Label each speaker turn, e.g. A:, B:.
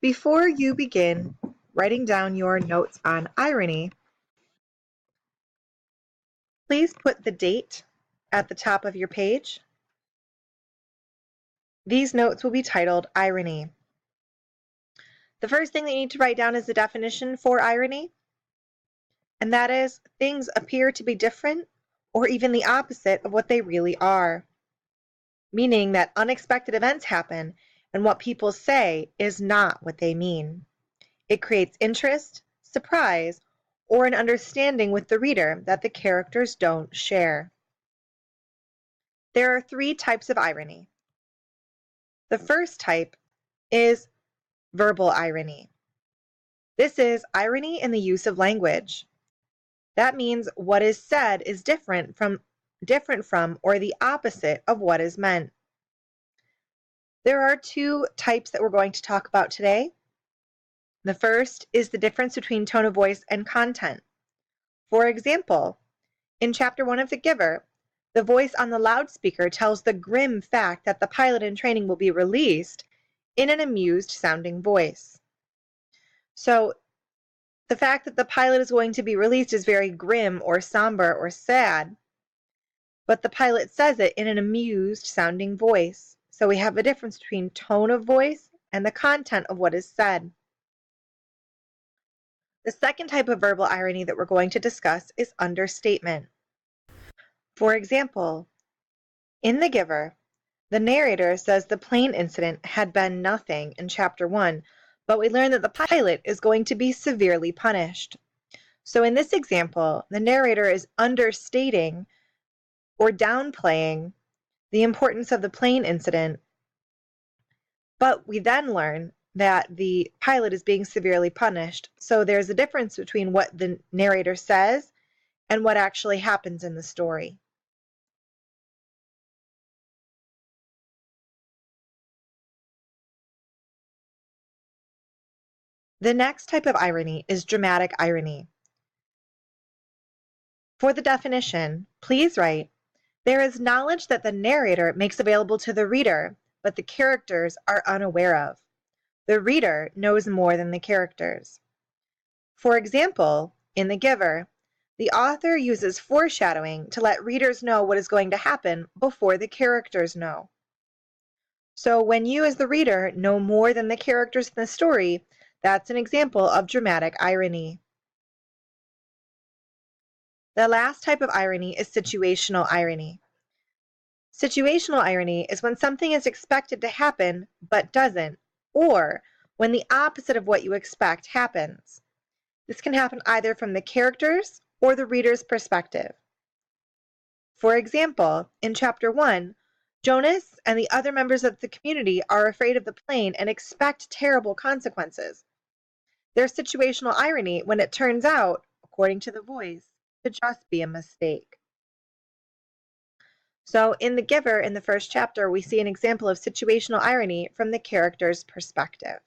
A: Before you begin writing down your notes on irony, please put the date at the top of your page. These notes will be titled Irony. The first thing that you need to write down is the definition for irony, and that is things appear to be different or even the opposite of what they really are, meaning that unexpected events happen and what people say is not what they mean. It creates interest, surprise, or an understanding with the reader that the characters don't share. There are 3 types of irony. The first type is verbal irony. This is irony in the use of language. That means what is said is different from or the opposite of what is meant. There are 2 types that we're going to talk about today. The first is the difference between tone of voice and content. For example, in Chapter 1 of The Giver, the voice on the loudspeaker tells the grim fact that the pilot in training will be released in an amused-sounding voice. So, the fact that the pilot is going to be released is very grim or somber or sad, but the pilot says it in an amused-sounding voice. So we have a difference between tone of voice and the content of what is said. The second type of verbal irony that we're going to discuss is understatement. For example, in The Giver, the narrator says the plane incident had been nothing in Chapter 1, but we learn that the pilot is going to be severely punished. So in this example, the narrator is understating or downplaying the importance of the plane incident, but we then learn that the pilot is being severely punished. So there's a difference between what the narrator says and what actually happens in the story. The next type of irony is dramatic irony. For the definition, please write, there is knowledge that the narrator makes available to the reader, but the characters are unaware of. The reader knows more than the characters. For example, in The Giver, the author uses foreshadowing to let readers know what is going to happen before the characters know. So when you as the reader know more than the characters in the story, that's an example of dramatic irony. The last type of irony is situational irony. Situational irony is when something is expected to happen but doesn't, or when the opposite of what you expect happens. This can happen either from the characters or the reader's perspective. For example, in Chapter 1, Jonas and the other members of the community are afraid of the plane and expect terrible consequences. There's situational irony when it turns out, according to the voice, to just be a mistake. So in The Giver, in the first chapter, we see an example of situational irony from the character's perspective.